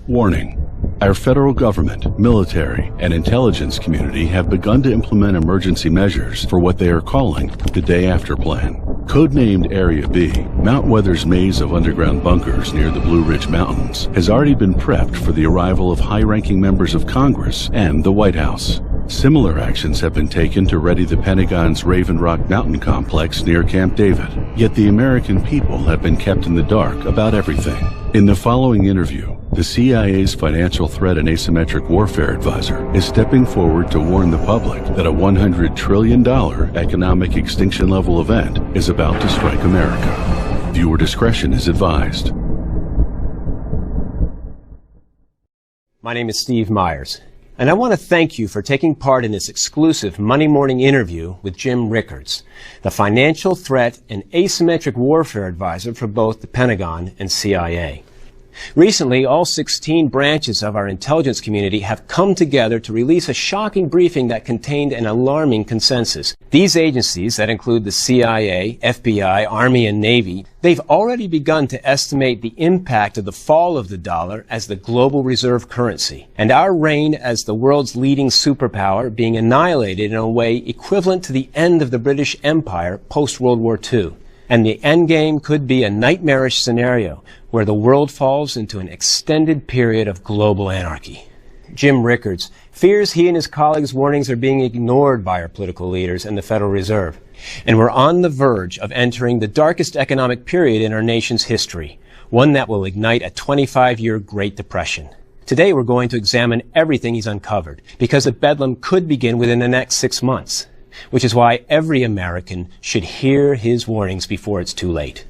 Warning. Our federal government, military, and intelligence community have begun to implement emergency measures for what they are calling the Day After Plan. Codenamed Area B, Mount Weather's maze of underground bunkers near the Blue Ridge Mountains has already been prepped for the arrival of high-ranking members of Congress and the White House. Similar actions have been taken to ready the Pentagon's Raven Rock Mountain complex near Camp David. Yet the American people have been kept in the dark about everything. In the following interview, the CIA's Financial Threat and Asymmetric Warfare Advisor is stepping forward to warn the public that a $100 trillion economic extinction-level event is about to strike America. Viewer discretion is advised. My name is Steve Myers, and I want to thank you for taking part in this exclusive Monday morning interview with Jim Rickards, the Financial Threat and Asymmetric Warfare Advisor for both the Pentagon and CIA. Recently, all 16 branches of our intelligence community have come together to release a shocking briefing that contained an alarming consensus. These agencies, that include the CIA, FBI, Army, and Navy, they've already begun to estimate the impact of the fall of the dollar as the global reserve currency, and our reign as the world's leading superpower being annihilated in a way equivalent to the end of the British Empire post-World War II. And the endgame could be a nightmarish scenario where the world falls into an extended period of global anarchy. Jim Rickards fears he and his colleagues' warnings are being ignored by our political leaders and the Federal Reserve, and we're on the verge of entering the darkest economic period in our nation's history, one that will ignite a 25-year Great Depression. Today we're going to examine everything he's uncovered, because the bedlam could begin within the next 6 months, which is why every American should hear his warnings before it's too late.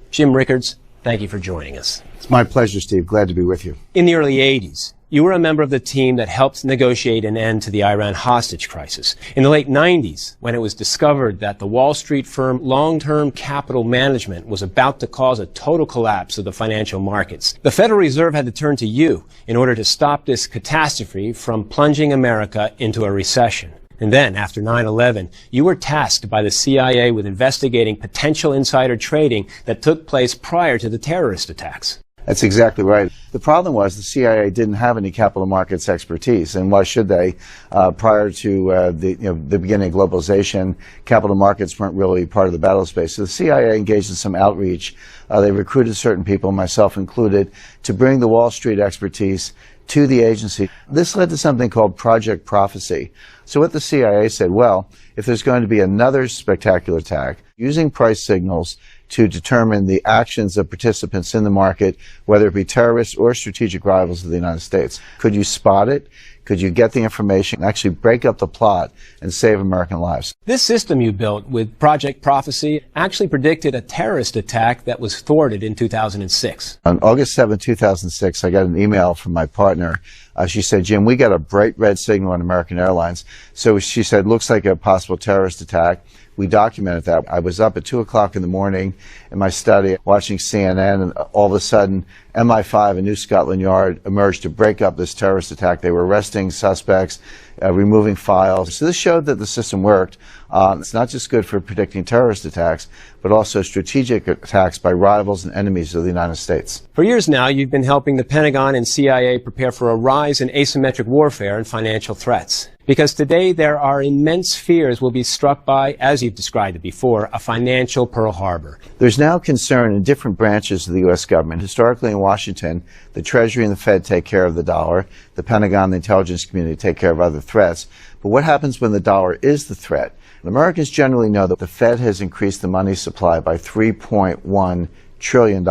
Jim Rickards, thank you for joining us. It's my pleasure, Steve. Glad to be with you. In the early 80s, you were a member of the team that helped negotiate an end to the Iran hostage crisis. In the late 90s, when it was discovered that the Wall Street firm Long-Term Capital Management was about to cause a total collapse of the financial markets, the Federal Reserve had to turn to you in order to stop this catastrophe from plunging America into a recession. And then, after 9/11, you were tasked by the CIA with investigating potential insider trading that took place prior to the terrorist attacks. That's exactly right. The problem was the CIA didn't have any capital markets expertise, and why should they? Prior to the beginning of globalization, capital markets weren't really part of the battle space. So the CIA engaged in some outreach. They recruited certain people, myself included, to bring the Wall Street expertise to the agency. This led to something called Project Prophecy. So what the CIA said, well, if there's going to be another spectacular attack, using price signals to determine the actions of participants in the market, whether it be terrorists or strategic rivals of the United States, could you spot it? Could you get the information and actually break up the plot and save American lives? This system you built with Project Prophecy actually predicted a terrorist attack that was thwarted in 2006. On August 7, 2006, I got an email from my partner. She said, Jim, we got a bright red signal on American Airlines. So she said, looks like a possible terrorist attack. We documented that. I was up at 2 o'clock in the morning in my study watching CNN, and all of a sudden MI5 and New Scotland Yard emerged to break up this terrorist attack. They were arresting suspects, removing files. So this showed that the system worked. It's not just good for predicting terrorist attacks, but also strategic attacks by rivals and enemies of the United States. For years now, you've been helping the Pentagon and CIA prepare for a rise in asymmetric warfare and financial threats. Because today there are immense fears we'll be struck by, as you've described it before, a financial Pearl Harbor. There's now concern in different branches of the U.S. government. Historically in Washington, the Treasury and the Fed take care of the dollar. The Pentagon, the intelligence community take care of other threats. But what happens when the dollar is the threat? Americans generally know that the Fed has increased the money supply by $3.1 trillion.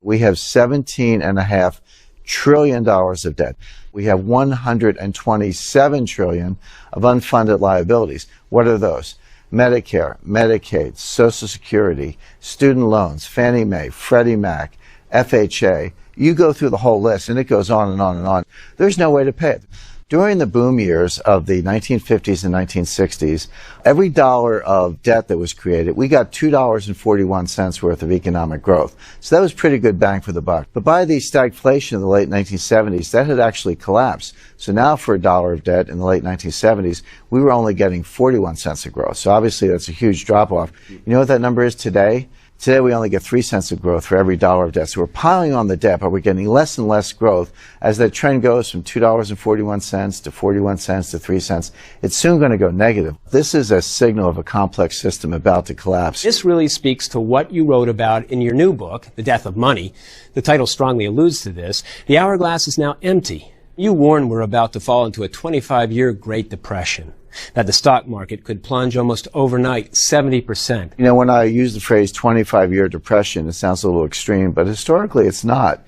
We have $17.5 trillion of debt. We have $127 trillion of unfunded liabilities. What are those? Medicare, Medicaid, Social Security, student loans, Fannie Mae, Freddie Mac, FHA. You go through the whole list, and it goes on and on and on. There's no way to pay it. During the boom years of the 1950s and 1960s, every dollar of debt that was created, we got $2.41 worth of economic growth. So that was pretty good bang for the buck. But by the stagflation of the late 1970s, that had actually collapsed. So now for a dollar of debt in the late 1970s, we were only getting 41 cents of growth. So obviously that's a huge drop-off. You know what that number is today? Today we only get 3 cents of growth for every dollar of debt. So we're piling on the debt, but we're getting less and less growth as that trend goes from $2.41 to 41 cents to 3 cents. It's soon going to go negative. This is a signal of a complex system about to collapse. This really speaks to what you wrote about in your new book, The Death of Money. The title strongly alludes to this. The hourglass is now empty. You warn we're about to fall into a 25-year Great Depression, that the stock market could plunge almost overnight 70%. You know, when I use the phrase 25-year depression, it sounds a little extreme, but historically it's not.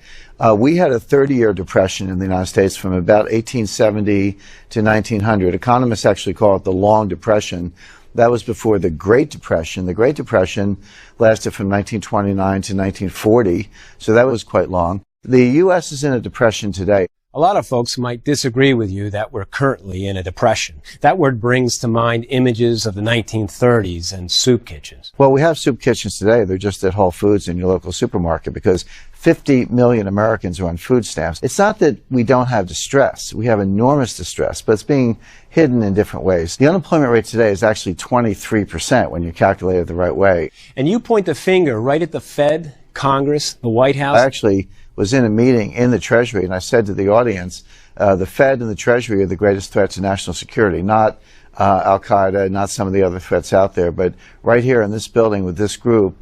We had a 30-year depression in the United States from about 1870 to 1900. Economists actually call it the Long Depression. That was before the Great Depression. The Great Depression lasted from 1929 to 1940, so that was quite long. The U.S. is in a depression today. A lot of folks might disagree with you that we're currently in a depression. That word brings to mind images of the 1930s and soup kitchens. Well, we have soup kitchens today. They're just at Whole Foods in your local supermarket because 50 million Americans are on food stamps. It's not that we don't have distress. We have enormous distress, but it's being hidden in different ways. The unemployment rate today is actually 23% when you calculate it the right way. And you point the finger right at the Fed, Congress, the White House. I actually was in a meeting in the Treasury, and I said to the audience, the Fed and the Treasury are the greatest threat to national security, not Al-Qaeda, not some of the other threats out there, but right here in this building with this group,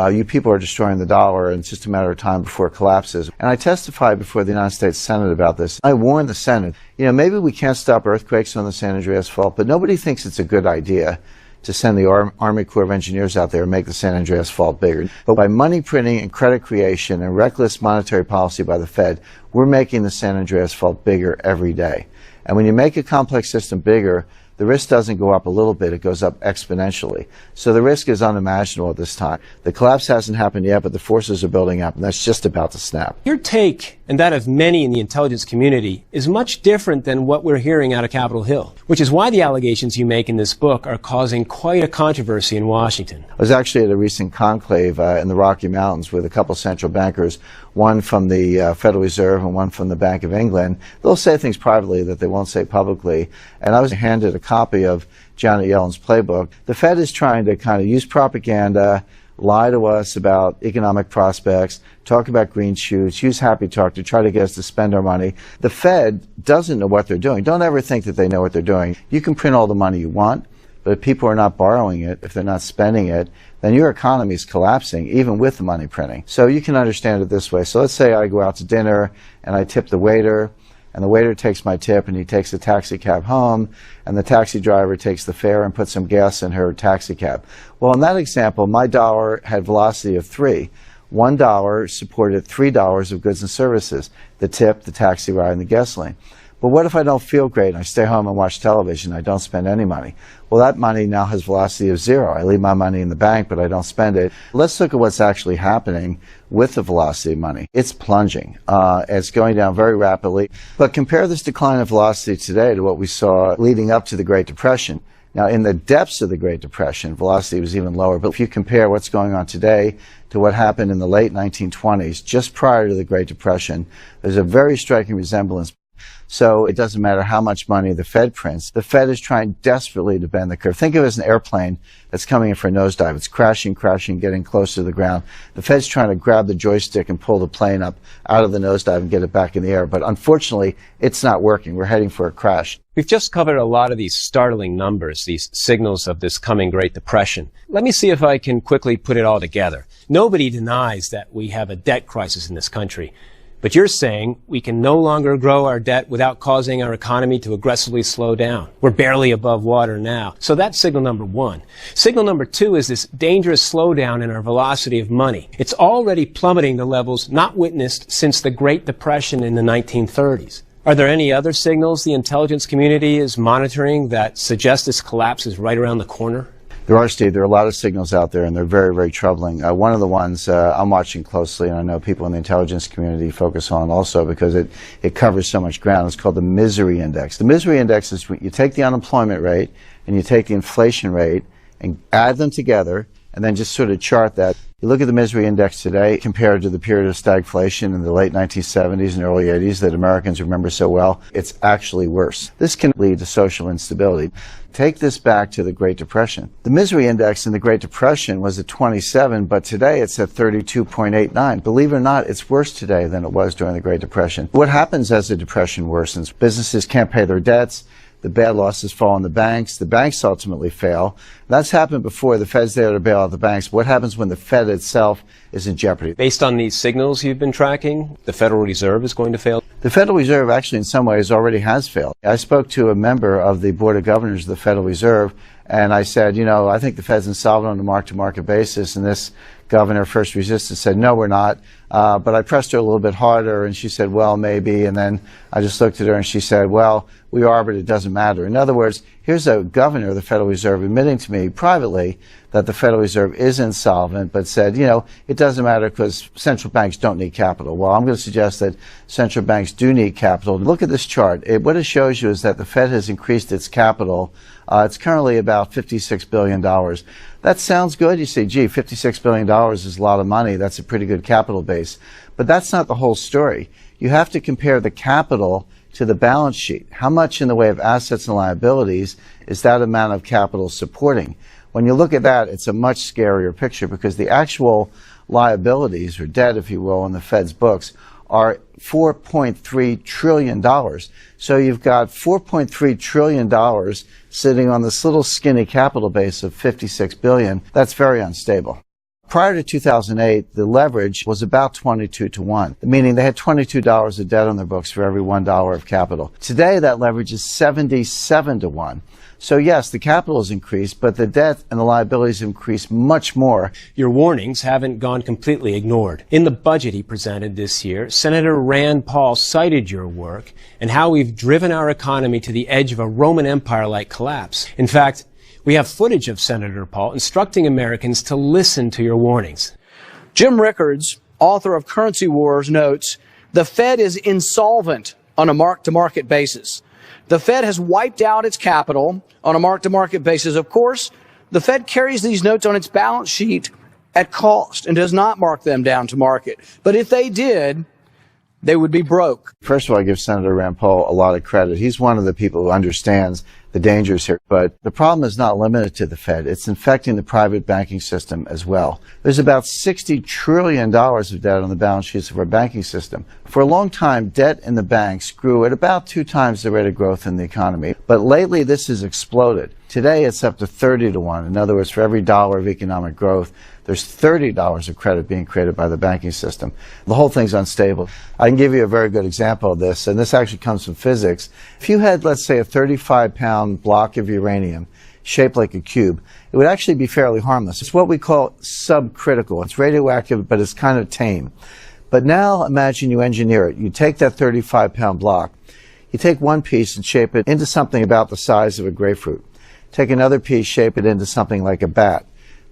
you people are destroying the dollar, and it's just a matter of time before it collapses. And I testified before the United States Senate about this. I warned the Senate, you know, maybe we can't stop earthquakes on the San Andreas Fault, but nobody thinks it's a good idea to send the Army Corps of Engineers out there and make the San Andreas Fault bigger. But by money printing and credit creation and reckless monetary policy by the Fed, we're making the San Andreas Fault bigger every day. And when you make a complex system bigger, the risk doesn't go up a little bit, it goes up exponentially. So the risk is unimaginable at this time. The collapse hasn't happened yet, but the forces are building up, and that's just about to snap. Your take, and that of many in the intelligence community, is much different than what we're hearing out of Capitol Hill, which is why the allegations you make in this book are causing quite a controversy in Washington. I was actually at a recent conclave in the Rocky Mountains with a couple central bankers, one from the Federal Reserve and one from the Bank of England. They'll say things privately that they won't say publicly, and I was handed a copy of Janet Yellen's playbook. The Fed is trying to kind of use propaganda, lie to us about economic prospects, talk about green shoots, use happy talk to try to get us to spend our money. The Fed doesn't know what they're doing. Don't ever think that they know what they're doing. You can print all the money you want, but if people are not borrowing it, if they're not spending it, then your economy is collapsing, even with the money printing. So you can understand it this way. So let's say I go out to dinner and I tip the waiter, and the waiter takes my tip and he takes a taxi cab home, and the taxi driver takes the fare and puts some gas in her taxi cab. Well, in that example, my dollar had velocity of 3. $1 supported $3 of goods and services, the tip, the taxi ride, and the gasoline. But what if I don't feel great and I stay home and watch television, I don't spend any money? Well, that money now has velocity of 0. I leave my money in the bank, but I don't spend it. Let's look at what's actually happening with the velocity of money. It's plunging. It's going down very rapidly. But compare this decline of velocity today to what we saw leading up to the Great Depression. Now, in the depths of the Great Depression, velocity was even lower. But if you compare what's going on today to what happened in the late 1920s, just prior to the Great Depression, there's a very striking resemblance. So it doesn't matter how much money the Fed prints. The Fed is trying desperately to bend the curve. Think of it as an airplane that's coming in for a nosedive. It's crashing, getting close to the ground. The Fed's trying to grab the joystick and pull the plane up out of the nosedive and get it back in the air. But unfortunately, it's not working. We're heading for a crash. We've just covered a lot of these startling numbers, these signals of this coming Great Depression. Let me see if I can quickly put it all together. Nobody denies that we have a debt crisis in this country. But you're saying we can no longer grow our debt without causing our economy to aggressively slow down. We're barely above water now. So that's signal number one. Signal number two is this dangerous slowdown in our velocity of money. It's already plummeting to levels not witnessed since the Great Depression in the 1930s. Are there any other signals the intelligence community is monitoring that suggest this collapse is right around the corner? There are, Steve. There are a lot of signals out there, and they're very, very troubling. One of the ones I'm watching closely, and I know people in the intelligence community focus on also because it covers so much ground, is called the misery index. The misery index is when you take the unemployment rate and you take the inflation rate and add them together, and then just sort of chart that. You look at the misery index today compared to the period of stagflation in the late 1970s and early 80s that Americans remember so well, it's actually worse. This can lead to social instability. Take this back to the Great Depression. The misery index in the Great Depression was at 27, but today it's at 32.89. Believe it or not, it's worse today than it was during the Great Depression. What happens as the depression worsens? Businesses can't pay their debts. The bad losses fall on the banks ultimately fail. That's happened before. The Fed's there to bail out the banks. What happens when the Fed itself is in jeopardy? Based on these signals you've been tracking, the Federal Reserve is going to fail? The Federal Reserve actually in some ways already has failed. I spoke to a member of the Board of Governors of the Federal Reserve, and I said, I think the Fed's insolvent on a mark-to-market basis, and this governor first resisted, said, no, we're not. But I pressed her a little bit harder, and she said, well, maybe. And then I just looked at her, and she said, well, we are, but it doesn't matter. In other words, here's a governor of the Federal Reserve admitting to me privately that the Federal Reserve is insolvent, but said, it doesn't matter because central banks don't need capital. Well, I'm going to suggest that central banks do need capital. Look at this chart. What it shows you is that the Fed has increased its capital. It's currently about $56 billion. That sounds good. You say, gee, $56 billion is a lot of money. That's a pretty good capital base. But that's not the whole story. You have to compare the capital to the balance sheet. How much in the way of assets and liabilities is that amount of capital supporting? When you look at that, it's a much scarier picture because the actual liabilities, or debt, if you will, in the Fed's books are $4.3 trillion. So you've got $4.3 trillion sitting on this little skinny capital base of $56 billion. That's very unstable. Prior to 2008, the leverage was about 22 to 1, meaning they had $22 of debt on their books for every $1 of capital. Today, that leverage is 77 to 1. So yes, the capital has increased, but the debt and the liabilities have increased much more. Your warnings haven't gone completely ignored. In the budget he presented this year, Senator Rand Paul cited your work and how we've driven our economy to the edge of a Roman Empire-like collapse. In fact, we have footage of Senator Paul instructing Americans to listen to your warnings. Jim Rickards, author of Currency Wars, notes, the Fed is insolvent on a mark-to-market basis. The Fed has wiped out its capital on a mark-to-market basis. Of course, the Fed carries these notes on its balance sheet at cost and does not mark them down to market. But if they did, they would be broke. First of all, I give Senator Rand Paul a lot of credit. He's one of the people who understands the dangers here. But the problem is not limited to the Fed. It's infecting the private banking system as well. There's about $60 trillion of debt on the balance sheets of our banking system. For a long time, debt in the banks grew at about 2 times the rate of growth in the economy. But lately, this has exploded. Today, it's up to 30 to 1. In other words, for every dollar of economic growth, there's $30 of credit being created by the banking system. The whole thing's unstable. I can give you a very good example of this, and this actually comes from physics. If you had, let's say, a 35-pound block of uranium shaped like a cube, it would actually be fairly harmless. It's what we call subcritical. It's radioactive, but it's kind of tame. But now imagine you engineer it. You take that 35-pound block, you take one piece and shape it into something about the size of a grapefruit. Take another piece, shape it into something like a bat.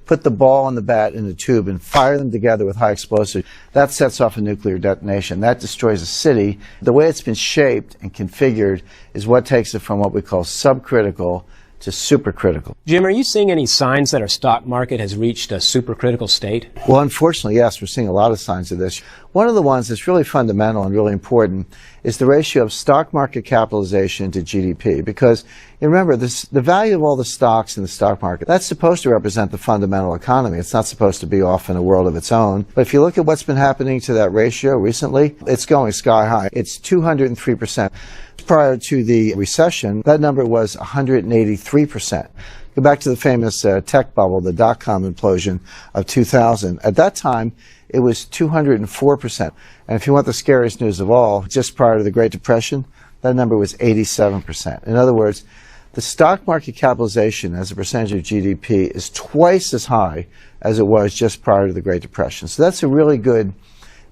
Put the ball and the bat in a tube and fire them together with high explosives. That sets off a nuclear detonation. That destroys a city. The way it's been shaped and configured is what takes it from what we call subcritical to supercritical. Jim, are you seeing any signs that our stock market has reached a supercritical state? Well, unfortunately, yes, we're seeing a lot of signs of this. One of the ones that's really fundamental and really important is the ratio of stock market capitalization to GDP. Because you remember, the value of all the stocks in the stock market, that's supposed to represent the fundamental economy. It's not supposed to be off in a world of its own. But if you look at what's been happening to that ratio recently, it's going sky high. It's 203%. Prior to the recession, that number was 183%. Go back to the famous tech bubble, the dot-com implosion of 2000. At that time, it was 204%. And if you want the scariest news of all, just prior to the Great Depression, that number was 87%. In other words, the stock market capitalization as a percentage of GDP is twice as high as it was just prior to the Great Depression. So that's a really good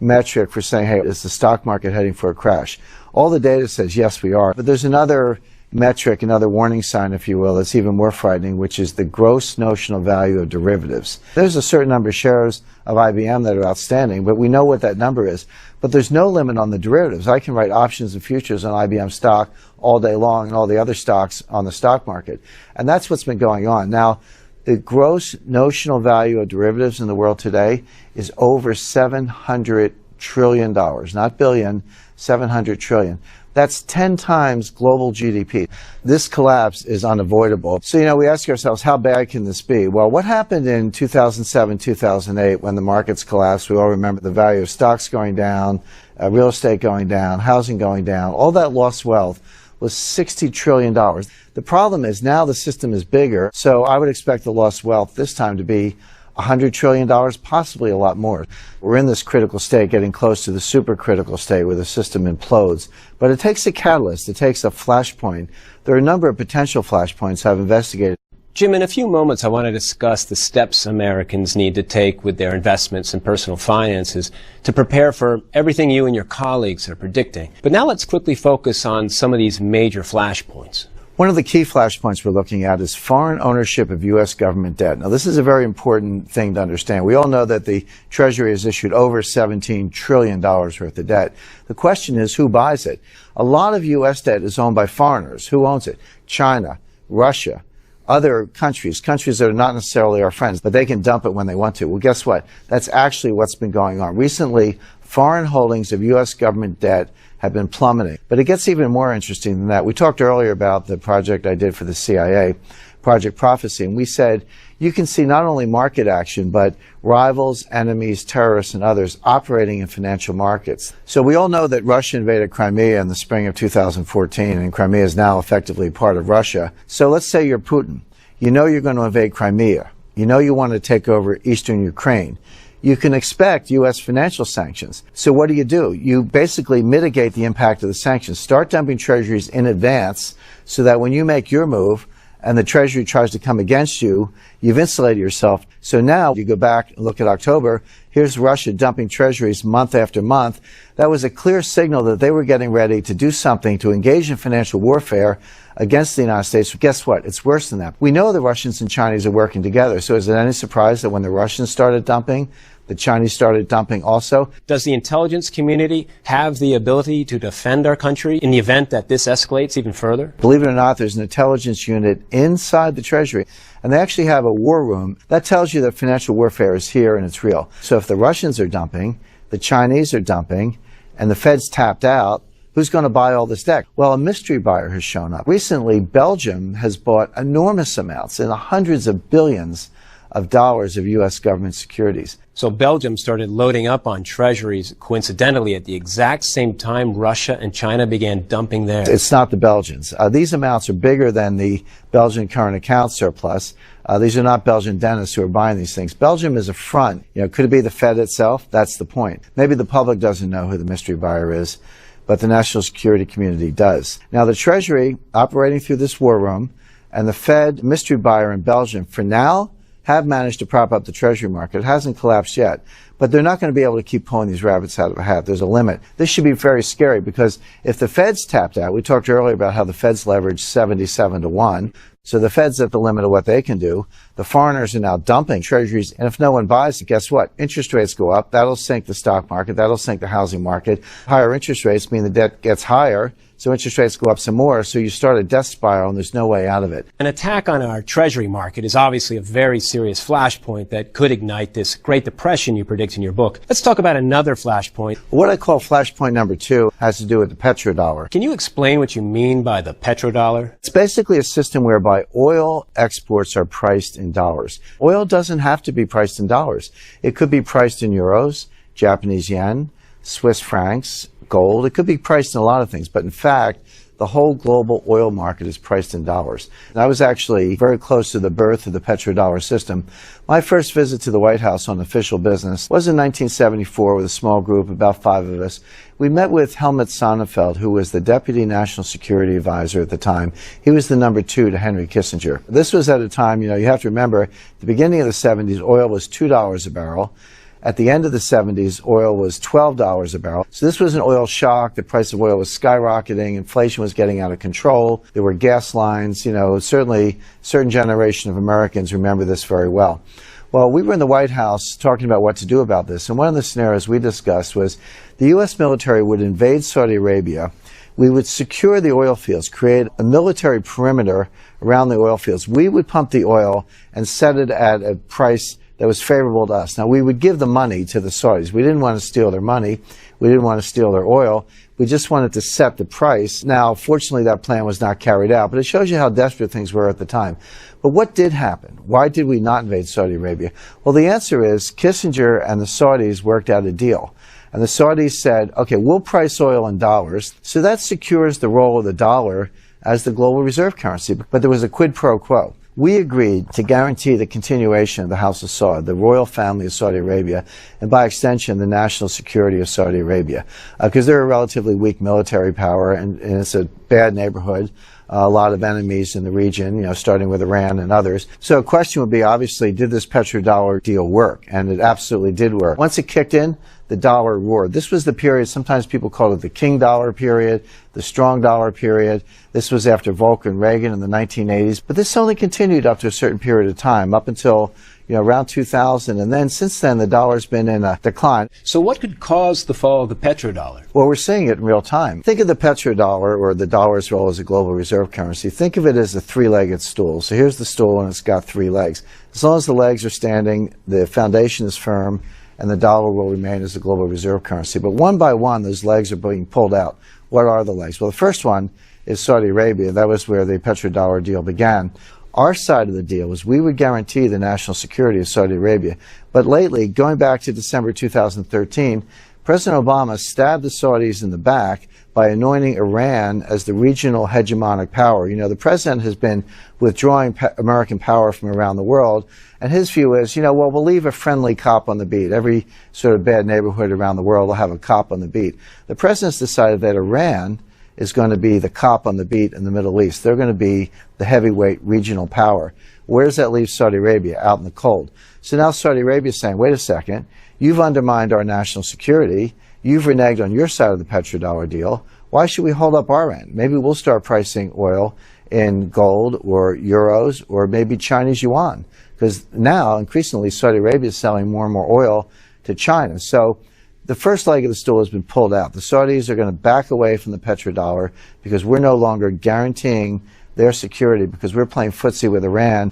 metric for saying, hey, is the stock market heading for a crash? All the data says, yes, we are. But there's another metric, another warning sign, if you will, that's even more frightening, which is the gross notional value of derivatives. There's a certain number of shares of IBM that are outstanding, but we know what that number is. But there's no limit on the derivatives. I can write options and futures on IBM stock all day long and all the other stocks on the stock market. And that's what's been going on. Now, The gross notional value of derivatives in the world today is over $700 trillion, not billion, 700 trillion. That's 10 times global GDP. This collapse is unavoidable. So, we ask ourselves, how bad can this be? Well, what happened in 2007, 2008 when the markets collapsed? We all remember the value of stocks going down, real estate going down, housing going down. All that lost wealth was $60 trillion. The problem is now the system is bigger, so I would expect the lost wealth this time to be $100 trillion, possibly a lot more. We're in this critical state, getting close to the supercritical state where the system implodes. But it takes a catalyst. It takes a flashpoint. There are a number of potential flashpoints I've investigated. Jim, in a few moments, I want to discuss the steps Americans need to take with their investments and personal finances to prepare for everything you and your colleagues are predicting. But now let's quickly focus on some of these major flashpoints. One of the key flashpoints we're looking at is foreign ownership of U.S. government debt. Now, this is a very important thing to understand. We all know that the Treasury has issued over $17 trillion worth of debt. The question is, who buys it? A lot of U.S. debt is owned by foreigners. Who owns it? China, Russia, other countries that are not necessarily our friends, but they can dump it when they want to. Well, guess what? That's actually what's been going on. Recently, foreign holdings of U.S. government debt have been plummeting. But it gets even more interesting than that. We talked earlier about the project I did for the CIA, Project Prophecy, and we said you can see not only market action, but rivals, enemies, terrorists, and others operating in financial markets. So we all know that Russia invaded Crimea in the spring of 2014, and Crimea is now effectively part of Russia. So let's say you're Putin. You know you're going to invade Crimea. You know you want to take over eastern Ukraine. You can expect U.S. financial sanctions. So what do? You basically mitigate the impact of the sanctions. Start dumping treasuries in advance so that when you make your move and the Treasury tries to come against you, you've insulated yourself. So now you go back and look at October. Here's Russia dumping treasuries month after month. That was a clear signal that they were getting ready to do something to engage in financial warfare against the United States. Guess what? It's worse than that. We know the Russians and Chinese are working together. So is it any surprise that when the Russians started dumping, the Chinese started dumping also? Does the intelligence community have the ability to defend our country in the event that this escalates even further? Believe it or not, there's an intelligence unit inside the Treasury, and they actually have a war room. That tells you that financial warfare is here and it's real. So if the Russians are dumping, the Chinese are dumping, and the Fed's tapped out, who's going to buy all this debt? Well, a mystery buyer has shown up. Recently, Belgium has bought enormous amounts, in the hundreds of billions of dollars of U.S. government securities. So Belgium started loading up on treasuries coincidentally at the exact same time Russia and China began dumping theirs. It's not the Belgians. These amounts are bigger than the Belgian current account surplus. These are not Belgian dentists who are buying these things. Belgium is a front. Could it be the Fed itself? That's the point. Maybe the public doesn't know who the mystery buyer is, but the national security community does. Now, the Treasury, operating through this war room, and the Fed mystery buyer in Belgium, for now, have managed to prop up the Treasury market. It hasn't collapsed yet, but they're not going to be able to keep pulling these rabbits out of a hat. There's a limit. This should be very scary because if the Fed's tapped out, we talked earlier about how the Fed's leveraged 77 to 1. So the Fed's at the limit of what they can do. The foreigners are now dumping treasuries, and if no one buys it, guess what? Interest rates go up. That'll sink the stock market. That'll sink the housing market. Higher interest rates mean the debt gets higher, so interest rates go up some more, so you start a death spiral, and there's no way out of it. An attack on our treasury market is obviously a very serious flashpoint that could ignite this Great Depression you predict in your book. Let's talk about another flashpoint. What I call flashpoint number 2 has to do with the petrodollar. Can you explain what you mean by the petrodollar? It's basically a system whereby oil exports are priced in dollars. Oil doesn't have to be priced in dollars. It could be priced in euros, Japanese yen, Swiss francs, gold. It could be priced in a lot of things, but in fact, the whole global oil market is priced in dollars. And I was actually very close to the birth of the petrodollar system. My first visit to the White House on official business was in 1974 with a small group, about 5 of us. We met with Helmut Sonnenfeld, who was the Deputy National Security Advisor at the time. He was the number 2 to Henry Kissinger. This was at a time, you have to remember, at the beginning of the 70s, oil was $2 a barrel. At the end of the 70s, oil was $12 a barrel. So this was an oil shock. The price of oil was skyrocketing. Inflation was getting out of control. There were gas lines. Certainly a certain generation of Americans remember this very well. Well, we were in the White House talking about what to do about this. And one of the scenarios we discussed was the U.S. military would invade Saudi Arabia. We would secure the oil fields, create a military perimeter around the oil fields. We would pump the oil and set it at a price that was favorable to us. Now, we would give the money to the Saudis. We didn't want to steal their money. We didn't want to steal their oil. We just wanted to set the price. Now, fortunately, that plan was not carried out, but it shows you how desperate things were at the time. But what did happen? Why did we not invade Saudi Arabia? Well, the answer is Kissinger and the Saudis worked out a deal. And the Saudis said, okay, we'll price oil in dollars. So that secures the role of the dollar as the global reserve currency. But there was a quid pro quo. We agreed to guarantee the continuation of the House of Saud, the royal family of Saudi Arabia, and by extension, the national security of Saudi Arabia, because they're a relatively weak military power, and it's a bad neighborhood. A lot of enemies in the region, starting with Iran and others. So a question would be, obviously, did this petrodollar deal work? And it absolutely did work. Once it kicked in, the dollar roared. This was the period, sometimes people call it the king dollar period, the strong dollar period. This was after Volcker and Reagan in the 1980s. But this only continued up to a certain period of time, up until around 2000. And then since then, the dollar's been in a decline. So what could cause the fall of the petrodollar? Well, we're seeing it in real time. Think of the petrodollar, or the dollar's role as a global reserve currency. Think of it as a three-legged stool. So here's the stool, and it's got three legs. As long as the legs are standing, the foundation is firm, and the dollar will remain as a global reserve currency. But one by one, those legs are being pulled out. What are the legs? Well, the first one is Saudi Arabia. That was where the petrodollar deal began. Our side of the deal was we would guarantee the national security of Saudi Arabia. But lately, going back to December 2013, President Obama stabbed the Saudis in the back by anointing Iran as the regional hegemonic power. The president has been withdrawing American power from around the world, and his view is, we'll leave a friendly cop on the beat. Every sort of bad neighborhood around the world will have a cop on the beat. The president's decided that Iran is going to be the cop on the beat in the Middle East. They're going to be the heavyweight regional power. Where does that leave Saudi Arabia? Out in the cold. So now Saudi Arabia is saying, wait a second, you've undermined our national security. You've reneged on your side of the petrodollar deal. Why should we hold up our end? Maybe we'll start pricing oil in gold or euros or maybe Chinese yuan. Because now, increasingly, Saudi Arabia is selling more and more oil to China. So the first leg of the stool has been pulled out. The Saudis are going to back away from the petrodollar because we're no longer guaranteeing their security because we're playing footsie with Iran.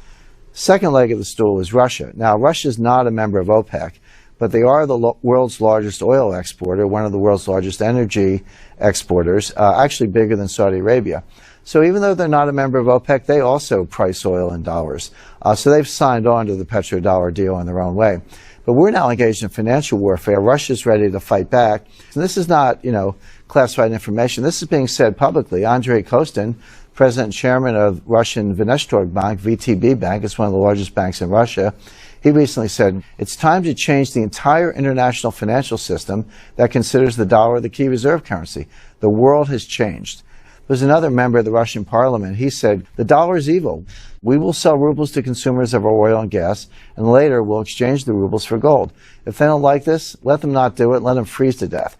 Second leg of the stool is Russia. Now, Russia is not a member of OPEC, but they are the world's largest oil exporter, one of the world's largest energy exporters, actually bigger than Saudi Arabia. So even though they're not a member of OPEC, they also price oil in dollars. So they've signed on to the petrodollar deal in their own way. But we're now engaged in financial warfare. Russia's ready to fight back. And this is not, classified information. This is being said publicly. Andrei Kostin, president and chairman of Russian Vnestorg Bank, VTB Bank, it's one of the largest banks in Russia, he recently said, it's time to change the entire international financial system that considers the dollar the key reserve currency. The world has changed. There's another member of the Russian parliament. He said, the dollar is evil. We will sell rubles to consumers of our oil and gas, and later we'll exchange the rubles for gold. If they don't like this, let them not do it. Let them freeze to death.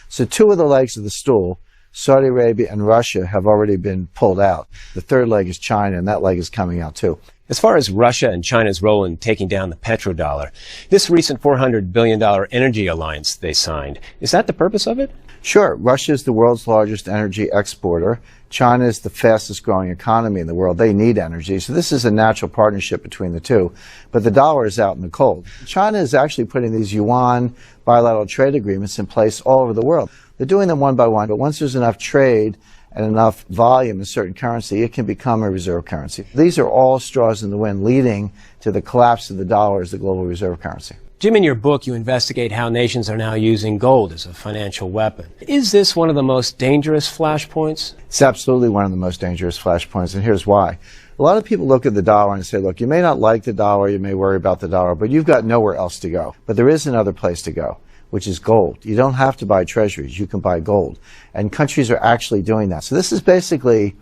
So two of the legs of the stool, Saudi Arabia and Russia, have already been pulled out. The third leg is China, and that leg is coming out too. As far as Russia and China's role in taking down the petrodollar, this recent $400 billion energy alliance they signed, is that the purpose of it? Sure. Russia is the world's largest energy exporter. China is the fastest growing economy in the world. They need energy. So this is a natural partnership between the two. But the dollar is out in the cold. China is actually putting these yuan bilateral trade agreements in place all over the world. They're doing them one by one, but once there's enough trade and enough volume in certain currency, it can become a reserve currency. These are all straws in the wind leading to the collapse of the dollar as the global reserve currency. Jim, in your book, you investigate how nations are now using gold as a financial weapon. Is this one of the most dangerous flashpoints? It's absolutely one of the most dangerous flashpoints, and here's why. A lot of people look at the dollar and say, look, you may not like the dollar, you may worry about the dollar, but you've got nowhere else to go. But there is another place to go, which is gold. You don't have to buy treasuries. You can buy gold. And countries are actually doing that. So this is basically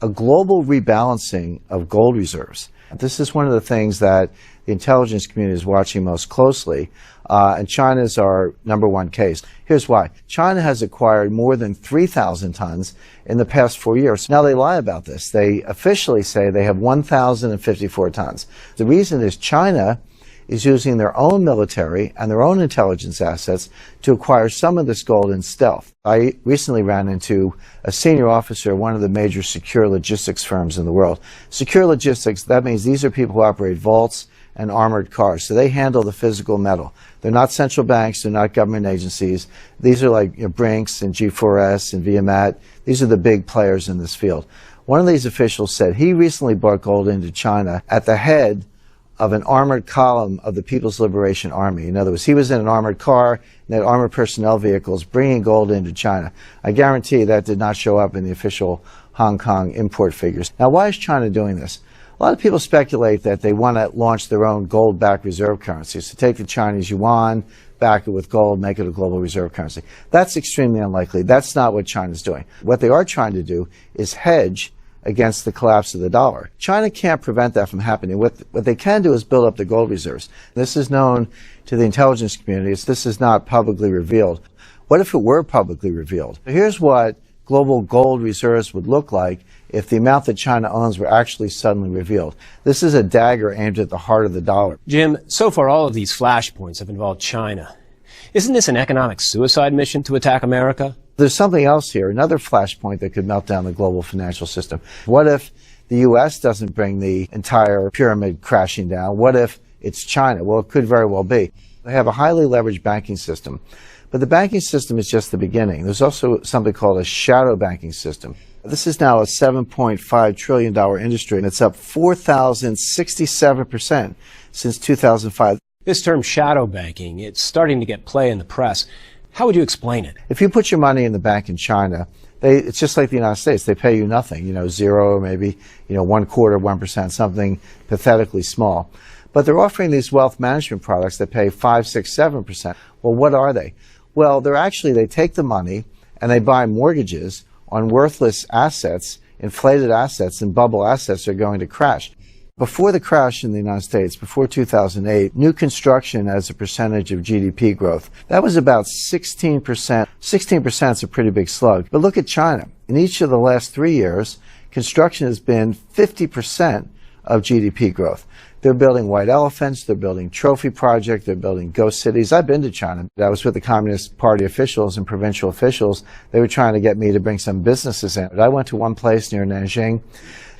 a global rebalancing of gold reserves. This is one of the things that the intelligence community is watching most closely, and China is our number one case. Here's why. China has acquired more than 3,000 tons in the past 4 years. Now they lie about this. They officially say they have 1,054 tons. The reason is China is using their own military and their own intelligence assets to acquire some of this gold in stealth. I recently ran into a senior officer of one of the major secure logistics firms in the world. Secure logistics, that means these are people who operate vaults and armored cars. So they handle the physical metal. They're not central banks, they're not government agencies. These are like Brinks and G4S and Viamat. These are the big players in this field. One of these officials said he recently brought gold into China at the head of an armored column of the People's Liberation Army. In other words, he was in an armored car and had armored personnel vehicles bringing gold into China. I guarantee that did not show up in the official Hong Kong import figures. Now, why is China doing this? A lot of people speculate that they want to launch their own gold-backed reserve currency. So take the Chinese yuan, back it with gold, make it a global reserve currency. That's extremely unlikely. That's not what China's doing. What they are trying to do is hedge against the collapse of the dollar. China can't prevent that from happening. What they can do is build up the gold reserves. This is known to the intelligence community. This is not publicly revealed. What if it were publicly revealed? Here's what global gold reserves would look like if the amount that China owns were actually suddenly revealed. This is a dagger aimed at the heart of the dollar. Jim, so far all of these flashpoints have involved China. Isn't this an economic suicide mission to attack America? There's something else here, another flashpoint that could melt down the global financial system. What if the U.S. doesn't bring the entire pyramid crashing down? What if it's China? Well, it could very well be. They have a highly leveraged banking system. But the banking system is just the beginning. There's also something called a shadow banking system. This is now a $7.5 trillion industry, and it's up 4,067% since 2005. This term shadow banking, it's starting to get play in the press. How would you explain it? If you put your money in the bank in China, it's just like the United States. They pay you nothing, zero, maybe, 1/4, 1%, something pathetically small. But they're offering these wealth management products that pay 5, 6, 7%. Well, what are they? Well, they take the money and they buy mortgages on worthless assets, inflated assets, and bubble assets are going to crash. Before the crash in the United States, before 2008, new construction as a percentage of GDP growth, that was about 16%. 16% is a pretty big slug. But look at China. In each of the last 3 years, construction has been 50% of GDP growth. They're building white elephants, they're building trophy projects, they're building ghost cities. I've been to China. I was with the Communist Party officials and provincial officials. They were trying to get me to bring some businesses in. I went to one place near Nanjing.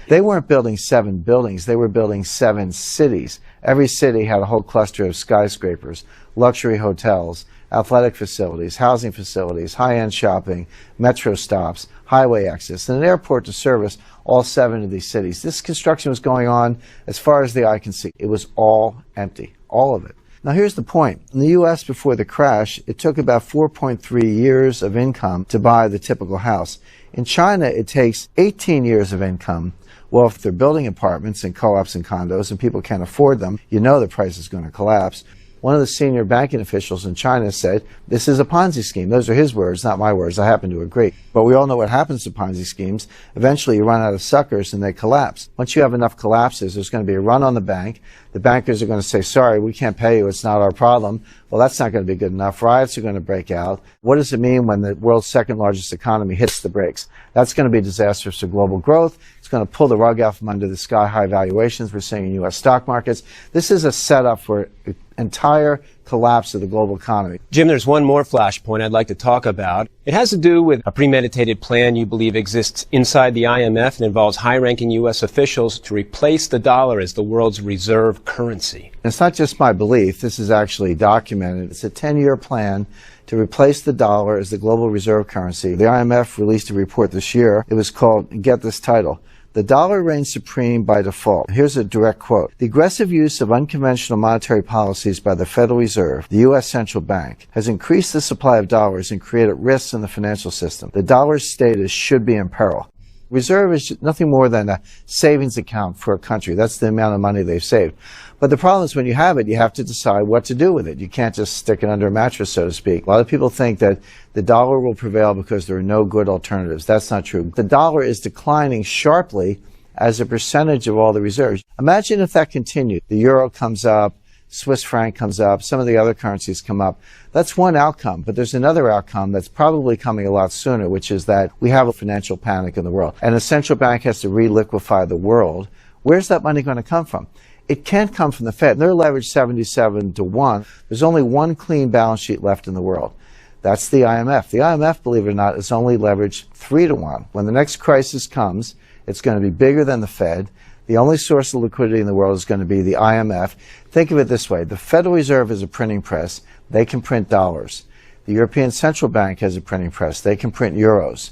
They weren't building 7 buildings, they were building 7 cities. Every city had a whole cluster of skyscrapers, luxury hotels, athletic facilities, housing facilities, high-end shopping, metro stops, highway access, and an airport to service all 7 of these cities. This construction was going on as far as the eye can see. It was all empty, all of it. Now here's the point. In the U.S. before the crash, it took about 4.3 years of income to buy the typical house. In China, it takes 18 years of income. Well, if they're building apartments and co-ops and condos and people can't afford them, the price is going to collapse. One of the senior banking officials in China said, this is a Ponzi scheme. Those are his words, not my words. I happen to agree. But we all know what happens to Ponzi schemes. Eventually, you run out of suckers and they collapse. Once you have enough collapses, there's going to be a run on the bank. The bankers are going to say, sorry, we can't pay you. It's not our problem. Well, that's not going to be good enough. Riots are going to break out. What does it mean when the world's second largest economy hits the brakes? That's going to be disastrous for global growth. It's going to pull the rug out from under the sky-high valuations we're seeing in U.S. stock markets. This is a setup for an entire collapse of the global economy. Jim, there's one more flashpoint I'd like to talk about. It has to do with a premeditated plan you believe exists inside the IMF and involves high-ranking U.S. officials to replace the dollar as the world's reserve currency. It's not just my belief. This is actually documented. It's a 10-year plan to replace the dollar as the global reserve currency. The IMF released a report this year. It was called, get this title, The Dollar Reigns Supreme by Default. Here's a direct quote. The aggressive use of unconventional monetary policies by the Federal Reserve, the U.S. central bank, has increased the supply of dollars and created risks in the financial system. The dollar's status should be in peril. Reserve is nothing more than a savings account for a country. That's the amount of money they've saved. But the problem is when you have it, you have to decide what to do with it. You can't just stick it under a mattress, so to speak. A lot of people think that the dollar will prevail because there are no good alternatives. That's not true. The dollar is declining sharply as a percentage of all the reserves. Imagine if that continued. The euro comes up, Swiss franc comes up, some of the other currencies come up. That's one outcome, but there's another outcome that's probably coming a lot sooner, which is that we have a financial panic in the world, and a central bank has to reliquefy the world. Where's that money going to come from? It can't come from the Fed. They're leveraged 77 to 1. There's only one clean balance sheet left in the world. That's the IMF. The IMF, believe it or not, is only leveraged 3 to 1. When the next crisis comes, it's going to be bigger than the Fed. The only source of liquidity in the world is going to be the IMF. Think of it this way. The Federal Reserve is a printing press. They can print dollars. The European Central Bank has a printing press. They can print euros.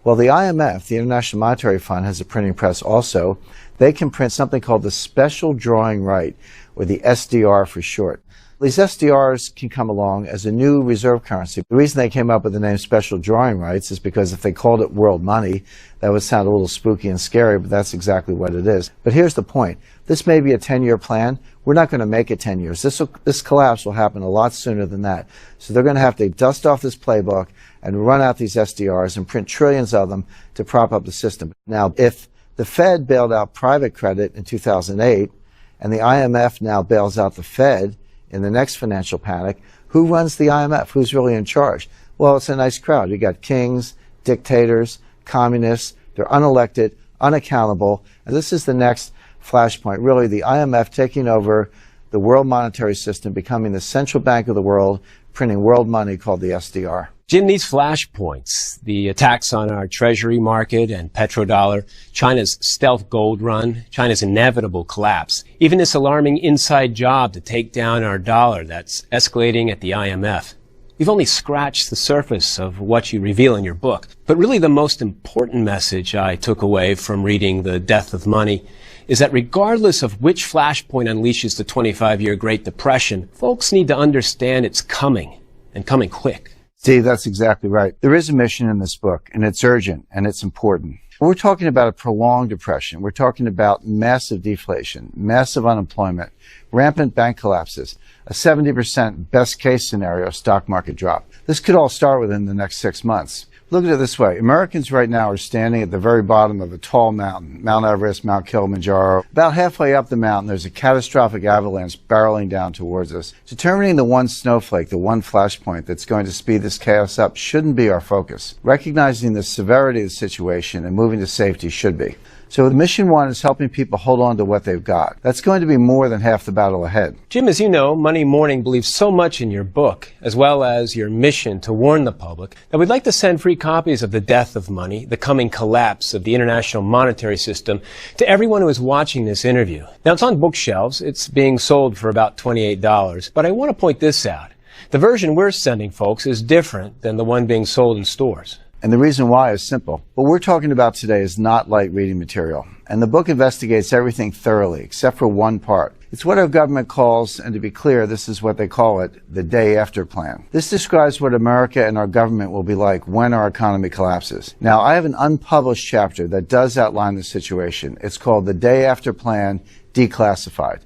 Well, the IMF, the International Monetary Fund, has a printing press also. They can print something called the special drawing right, or the SDR for short. These SDRs can come along as a new reserve currency. The reason they came up with the name special drawing rights is because if they called it world money, that would sound a little spooky and scary, but that's exactly what it is. But here's the point. This may be a 10-year plan. We're not going to make it 10 years. This collapse will happen a lot sooner than that. So they're going to have to dust off this playbook and run out these SDRs and print trillions of them to prop up the system. Now, if the Fed bailed out private credit in 2008 and the IMF now bails out the Fed in the next financial panic, who runs the IMF? Who's really in charge? Well, it's a nice crowd. You got kings, dictators, communists. They're unelected, unaccountable. And this is the next flashpoint. Really, the IMF taking over the world monetary system, becoming the central bank of the world, printing world money called the SDR. Jim, these flashpoints, the attacks on our treasury market and petrodollar, China's stealth gold run, China's inevitable collapse, even this alarming inside job to take down our dollar that's escalating at the IMF. We've only scratched the surface of what you reveal in your book. But really the most important message I took away from reading The Death of Money is that regardless of which flashpoint unleashes the 25-year Great Depression, folks need to understand it's coming, and coming quick. Steve, that's exactly right. There is a mission in this book, and it's urgent, and it's important. We're talking about a prolonged depression. We're talking about massive deflation, massive unemployment, rampant bank collapses, a 70% best-case scenario stock market drop. This could all start within the next 6 months. Look at it this way. Americans right now are standing at the very bottom of a tall mountain, Mount Everest, Mount Kilimanjaro. About halfway up the mountain, there's a catastrophic avalanche barreling down towards us. Determining the one snowflake, the one flashpoint that's going to speed this chaos up shouldn't be our focus. Recognizing the severity of the situation and moving to safety should be. So mission one is helping people hold on to what they've got. That's going to be more than half the battle ahead. Jim, as you know, Money Morning believes so much in your book, as well as your mission to warn the public, that we'd like to send free copies of The Death of Money, the coming collapse of the international monetary system, to everyone who is watching this interview. Now, it's on bookshelves. It's being sold for about $28. But I want to point this out. The version we're sending folks is different than the one being sold in stores. And the reason why is simple. What we're talking about today is not light reading material. And the book investigates everything thoroughly, except for one part. It's what our government calls, and to be clear, this is what they call it, the day after plan. This describes what America and our government will be like when our economy collapses. Now, I have an unpublished chapter that does outline the situation. It's called The Day After Plan, Declassified.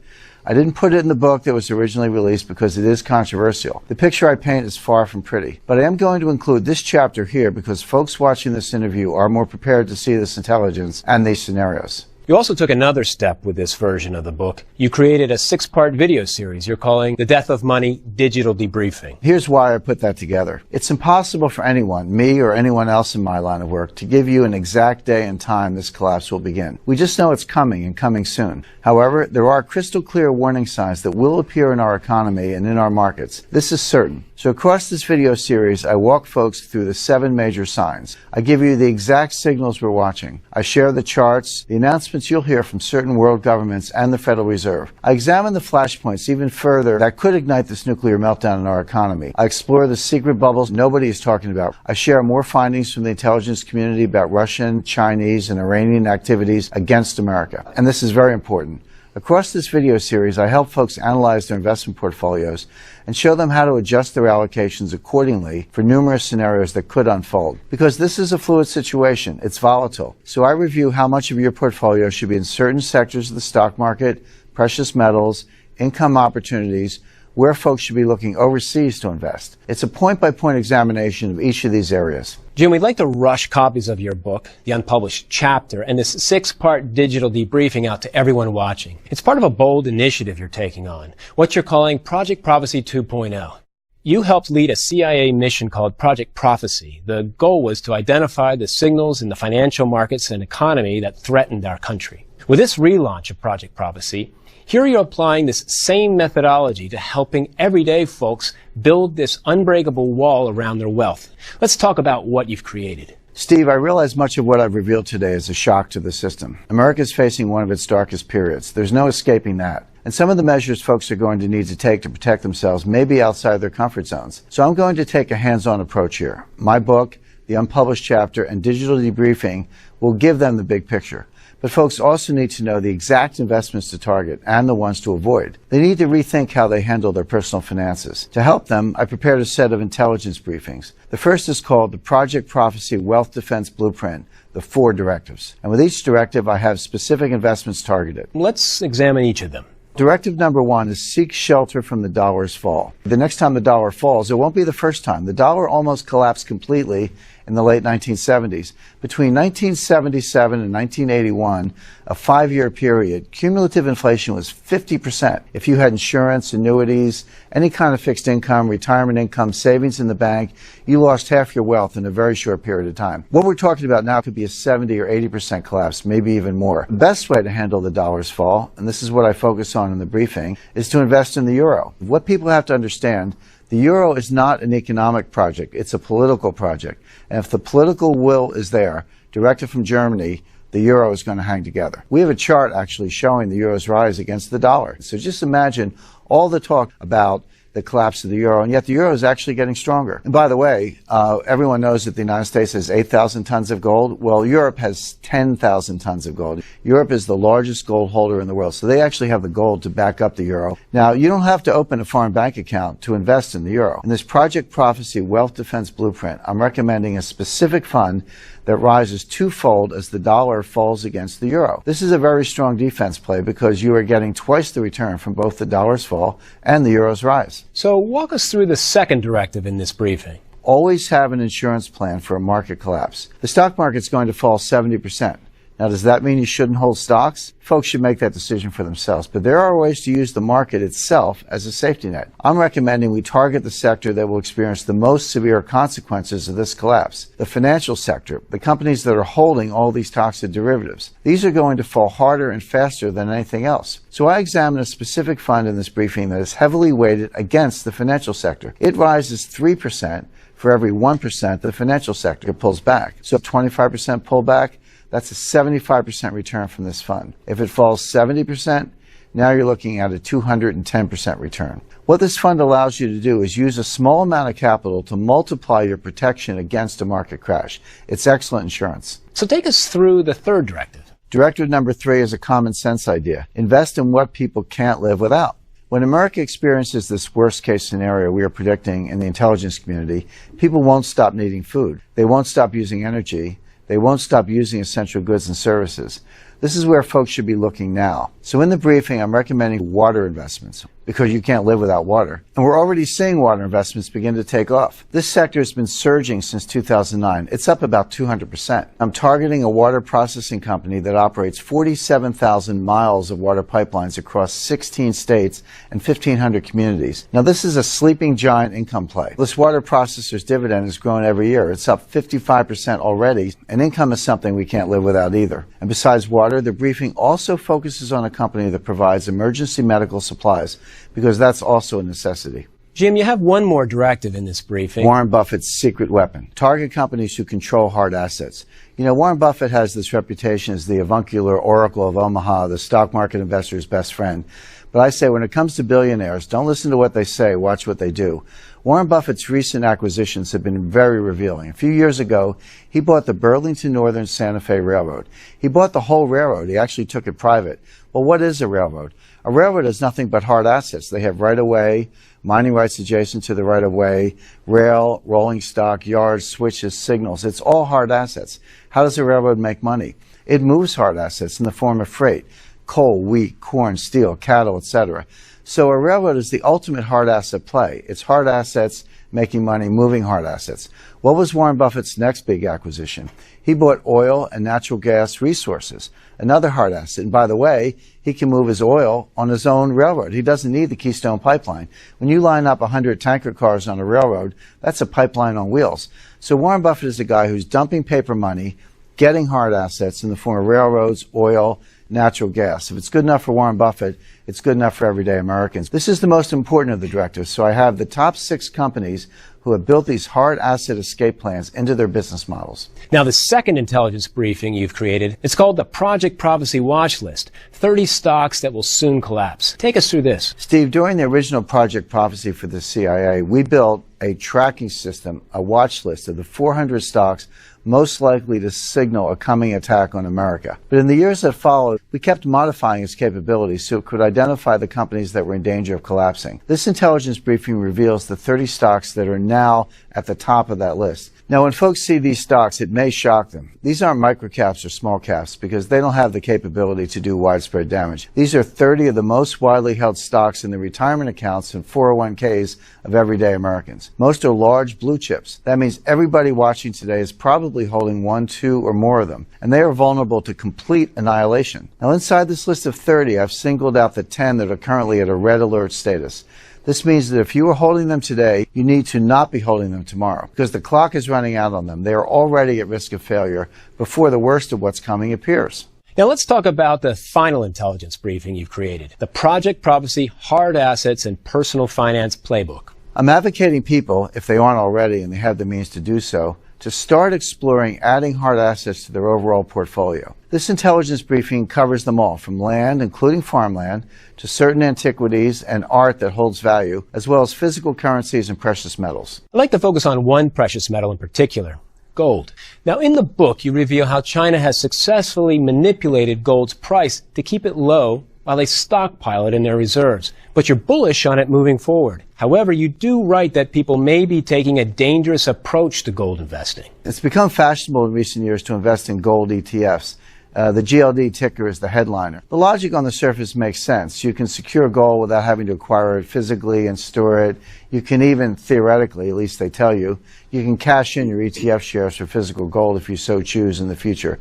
I didn't put it in the book that was originally released because it is controversial. The picture I paint is far from pretty. But I am going to include this chapter here because folks watching this interview are more prepared to see this intelligence and these scenarios. You also took another step with this version of the book. You created a 6-part video series you're calling The Death of Money Digital Debriefing. Here's why I put that together. It's impossible for anyone, me or anyone else in my line of work, to give you an exact day and time this collapse will begin. We just know it's coming and coming soon. However, there are crystal clear warning signs that will appear in our economy and in our markets. This is certain. So across this video series, I walk folks through the 7 major signs. I give you the exact signals we're watching. I share the charts, the announcements you'll hear from certain world governments and the Federal Reserve. I examine the flashpoints even further that could ignite this nuclear meltdown in our economy. I explore the secret bubbles nobody is talking about. I share more findings from the intelligence community about Russian, Chinese, and Iranian activities against America. And this is very important. Across this video series, I help folks analyze their investment portfolios and show them how to adjust their allocations accordingly for numerous scenarios that could unfold. Because this is a fluid situation, it's volatile. So I review how much of your portfolio should be in certain sectors of the stock market, precious metals, income opportunities, where folks should be looking overseas to invest. It's a point-by-point examination of each of these areas. Jim, we'd like to rush copies of your book, the unpublished chapter, and this 6-part digital debriefing out to everyone watching. It's part of a bold initiative you're taking on, what you're calling Project Prophecy 2.0. You helped lead a CIA mission called Project Prophecy. The goal was to identify the signals in the financial markets and economy that threatened our country. With this relaunch of Project Prophecy, here you're applying this same methodology to helping everyday folks build this unbreakable wall around their wealth. Let's talk about what you've created. Steve, I realize much of what I've revealed today is a shock to the system. America is facing one of its darkest periods. There's no escaping that. And some of the measures folks are going to need to take to protect themselves may be outside their comfort zones. So I'm going to take a hands-on approach here. My book, the unpublished chapter, and digital debriefing will give them the big picture. But folks also need to know the exact investments to target and the ones to avoid. They need to rethink how they handle their personal finances. To help them, I prepared a set of intelligence briefings. The first is called the Project Prophecy Wealth Defense Blueprint, the 4 directives. And with each directive, I have specific investments targeted. Let's examine each of them. Directive number 1 is seek shelter from the dollar's fall. The next time the dollar falls, it won't be the first time. The dollar almost collapsed completely in the late 1970s. Between 1977 and 1981, a 5-year period, cumulative inflation was 50%. If you had insurance, annuities, any kind of fixed income, retirement income, savings in the bank, you lost half your wealth in a very short period of time. What we're talking about now could be a 70 or 80% collapse, maybe even more. The best way to handle the dollar's fall, and this is what I focus on in the briefing, is to invest in the euro. What people have to understand, the euro is not an economic project, it's a political project. And if the political will is there, directed from Germany, the euro is going to hang together. We have a chart actually showing the euro's rise against the dollar. So just imagine all the talk about the collapse of the euro, and yet the euro is actually getting stronger. And by the way, everyone knows that the United States has 8,000 tons of gold. Well, Europe has 10,000 tons of gold. Europe is the largest gold holder in the world, so they actually have the gold to back up the euro. Now, you don't have to open a foreign bank account to invest in the euro. In this Project Prophecy Wealth Defense Blueprint, I'm recommending a specific fund that rises twofold as the dollar falls against the euro. This is a very strong defense play because you are getting twice the return from both the dollar's fall and the euro's rise. So walk us through the second directive in this briefing. Always have an insurance plan for a market collapse. The stock market's going to fall 70%. Now, does that mean you shouldn't hold stocks? Folks should make that decision for themselves, but there are ways to use the market itself as a safety net. I'm recommending we target the sector that will experience the most severe consequences of this collapse. The financial sector, the companies that are holding all these toxic derivatives. These are going to fall harder and faster than anything else. So I examine a specific fund in this briefing that is heavily weighted against the financial sector. It rises 3% for every 1% the financial sector pulls back. So 25% pullback, that's a 75% return from this fund. If it falls 70%, now you're looking at a 210% return. What this fund allows you to do is use a small amount of capital to multiply your protection against a market crash. It's excellent insurance. So take us through the third directive. Directive number 3 is a common sense idea. Invest in what people can't live without. When America experiences this worst case scenario we are predicting in the intelligence community, people won't stop needing food. They won't stop using energy. They won't stop using essential goods and services. This is where folks should be looking now. So in the briefing, I'm recommending water investments because you can't live without water. And we're already seeing water investments begin to take off. This sector has been surging since 2009. It's up about 200%. I'm targeting a water processing company that operates 47,000 miles of water pipelines across 16 states and 1,500 communities. Now, this is a sleeping giant income play. This water processor's dividend has grown every year. It's up 55% already, and income is something we can't live without either. And besides water, the briefing also focuses on a company that provides emergency medical supplies, because that's also a necessity. Jim, you have one more directive in this briefing. Warren Buffett's secret weapon. Target companies who control hard assets. You know, Warren Buffett has this reputation as the avuncular oracle of Omaha, the stock market investor's best friend. But I say when it comes to billionaires, don't listen to what they say, watch what they do. Warren Buffett's recent acquisitions have been very revealing. A few years ago, he bought the Burlington Northern Santa Fe Railroad. He bought the whole railroad. He actually took it private. Well, what is a railroad? A railroad is nothing but hard assets. They have right-of-way, mining rights adjacent to the right-of-way, rail, rolling stock, yards, switches, signals. It's all hard assets. How does a railroad make money? It moves hard assets in the form of freight. Coal, wheat, corn, steel, cattle, etc. So a railroad is the ultimate hard asset play. It's hard assets making money, moving hard assets. What was Warren Buffett's next big acquisition? He bought oil and natural gas resources, another hard asset. And by the way, he can move his oil on his own railroad. He doesn't need the Keystone Pipeline. When you line up 100 tanker cars on a railroad, that's a pipeline on wheels. So Warren Buffett is a guy who's dumping paper money, getting hard assets in the form of railroads, oil, natural gas. If it's good enough for Warren Buffett, it's good enough for everyday Americans. This is the most important of the directives. So I have the top 6 companies who have built these hard asset escape plans into their business models. Now, the second intelligence briefing you've created, it's called the Project Prophecy Watch List, 30 stocks that will soon collapse. Take us through this. Steve, during the original Project Prophecy for the CIA, we built a tracking system, a watch list of the 400 stocks most likely to signal a coming attack on America. But in the years that followed, we kept modifying its capabilities so it could identify the companies that were in danger of collapsing. This intelligence briefing reveals the 30 stocks that are now at the top of that list. Now, when folks see these stocks, it may shock them. These aren't microcaps or small caps because they don't have the capability to do widespread damage. These are 30 of the most widely held stocks in the retirement accounts and 401ks of everyday Americans. Most are large blue chips. That means everybody watching today is probably holding 1, 2, or more of them, and they are vulnerable to complete annihilation. Now, inside this list of 30, I've singled out the 10 that are currently at a red alert status. This means that if you are holding them today, you need to not be holding them tomorrow because the clock is running out on them. They are already at risk of failure before the worst of what's coming appears. Now let's talk about the final intelligence briefing you've created, the Project Prophecy Hard Assets and Personal Finance Playbook. I'm advocating people, if they aren't already and they have the means to do so, to start exploring adding hard assets to their overall portfolio. This intelligence briefing covers them all, from land, including farmland, to certain antiquities and art that holds value, as well as physical currencies and precious metals. I'd like to focus on one precious metal in particular, gold. Now, in the book, you reveal how China has successfully manipulated gold's price to keep it low while they stockpile it in their reserves. But you're bullish on it moving forward. However, you do write that people may be taking a dangerous approach to gold investing. It's become fashionable in recent years to invest in gold ETFs. The GLD ticker is the headliner. The logic on the surface makes sense. You can secure gold without having to acquire it physically and store it. You can even, theoretically, at least they tell you, you can cash in your ETF shares for physical gold if you so choose in the future.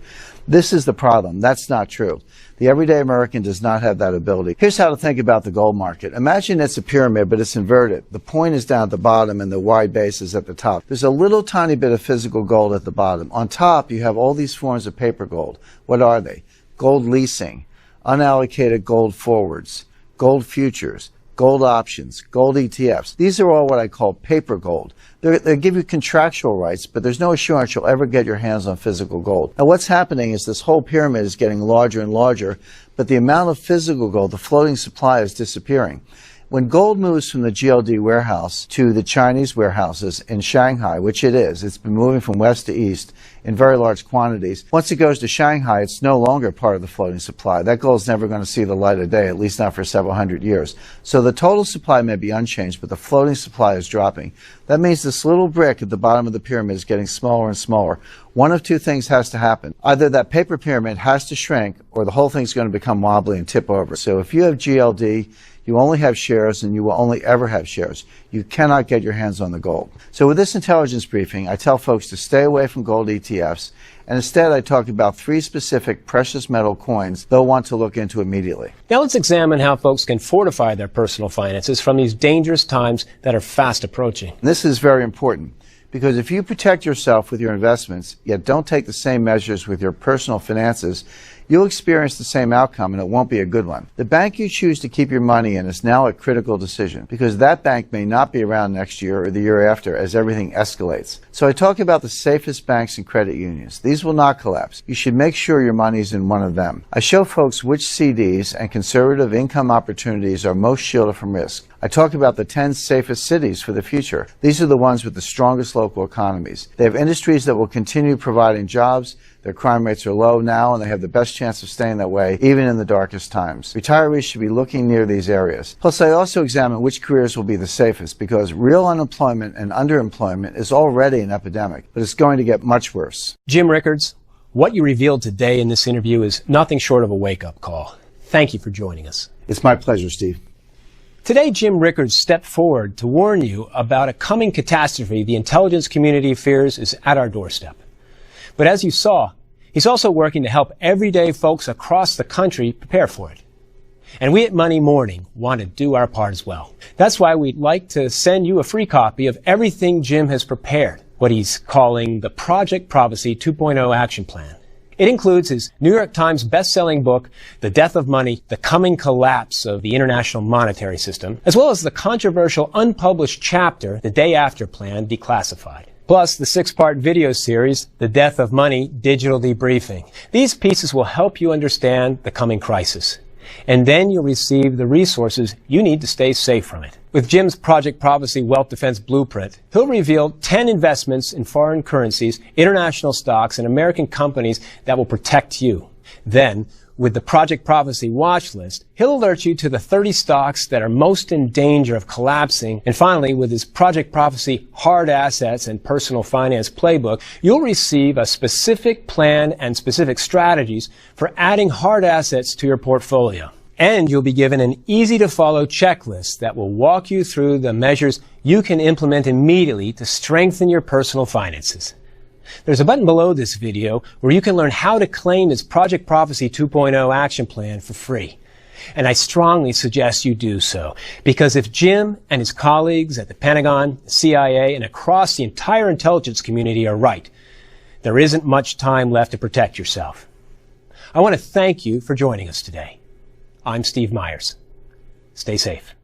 This is the problem. That's not true. The everyday American does not have that ability. Here's how to think about the gold market. Imagine it's a pyramid, but it's inverted. The point is down at the bottom and the wide base is at the top. There's a little tiny bit of physical gold at the bottom. On top, you have all these forms of paper gold. What are they? Gold leasing, unallocated gold forwards, gold futures, gold options, gold ETFs. These are all what I call paper gold. They give you contractual rights, but there's no assurance you'll ever get your hands on physical gold. Now, what's happening is this whole pyramid is getting larger and larger, but the amount of physical gold, the floating supply, is disappearing. When gold moves from the GLD warehouse to the Chinese warehouses in Shanghai, which it is, it's been moving from west to east in very large quantities. Once it goes to Shanghai, it's no longer part of the floating supply. That gold is never going to see the light of day, at least not for several hundred years. So the total supply may be unchanged, but the floating supply is dropping. That means this little brick at the bottom of the pyramid is getting smaller and smaller. One of two things has to happen. Either that paper pyramid has to shrink, or the whole thing's going to become wobbly and tip over. So if you have GLD, you only have shares and you will only ever have shares. You cannot get your hands on the gold. So with this intelligence briefing, I tell folks to stay away from gold ETFs, and instead I talk about 3 specific precious metal coins they'll want to look into immediately. Now let's examine how folks can fortify their personal finances from these dangerous times that are fast approaching. And this is very important, because if you protect yourself with your investments, yet don't take the same measures with your personal finances, you'll experience the same outcome, and it won't be a good one. The bank you choose to keep your money in is now a critical decision, because that bank may not be around next year or the year after as everything escalates. So I talk about the safest banks and credit unions. These will not collapse. You should make sure your money's in one of them. I show folks which CDs and conservative income opportunities are most shielded from risk. I talk about the 10 safest cities for the future. These are the ones with the strongest local economies. They have industries that will continue providing jobs. Their crime rates are low now, and they have the best chance of staying that way, even in the darkest times. Retirees should be looking near these areas. Plus, I also examine which careers will be the safest, because real unemployment and underemployment is already an epidemic, but it's going to get much worse. Jim Rickards, what you revealed today in this interview is nothing short of a wake-up call. Thank you for joining us. It's my pleasure, Steve. Today, Jim Rickards stepped forward to warn you about a coming catastrophe the intelligence community fears is at our doorstep. But as you saw, he's also working to help everyday folks across the country prepare for it. And we at Money Morning want to do our part as well. That's why we'd like to send you a free copy of everything Jim has prepared, what he's calling the Project Prophecy 2.0 Action Plan. It includes his New York Times best-selling book, The Death of Money, The Coming Collapse of the International Monetary System, as well as the controversial unpublished chapter, The Day After Plan, Declassified. Plus, the 6-part video series, The Death of Money, Digital Debriefing. These pieces will help you understand the coming crisis. And then you'll receive the resources you need to stay safe from it. With Jim's Project Prophecy Wealth Defense Blueprint, he'll reveal 10 investments in foreign currencies, international stocks, and American companies that will protect you. Then, with the Project Prophecy Watch List, he'll alert you to the 30 stocks that are most in danger of collapsing. And finally, with his Project Prophecy Hard Assets and Personal Finance Playbook, you'll receive a specific plan and specific strategies for adding hard assets to your portfolio. And you'll be given an easy-to-follow checklist that will walk you through the measures you can implement immediately to strengthen your personal finances. There's a button below this video where you can learn how to claim his Project Prophecy 2.0 action plan for free. And I strongly suggest you do so, because if Jim and his colleagues at the Pentagon, the CIA, and across the entire intelligence community are right, there isn't much time left to protect yourself. I want to thank you for joining us today. I'm Steve Myers. Stay safe.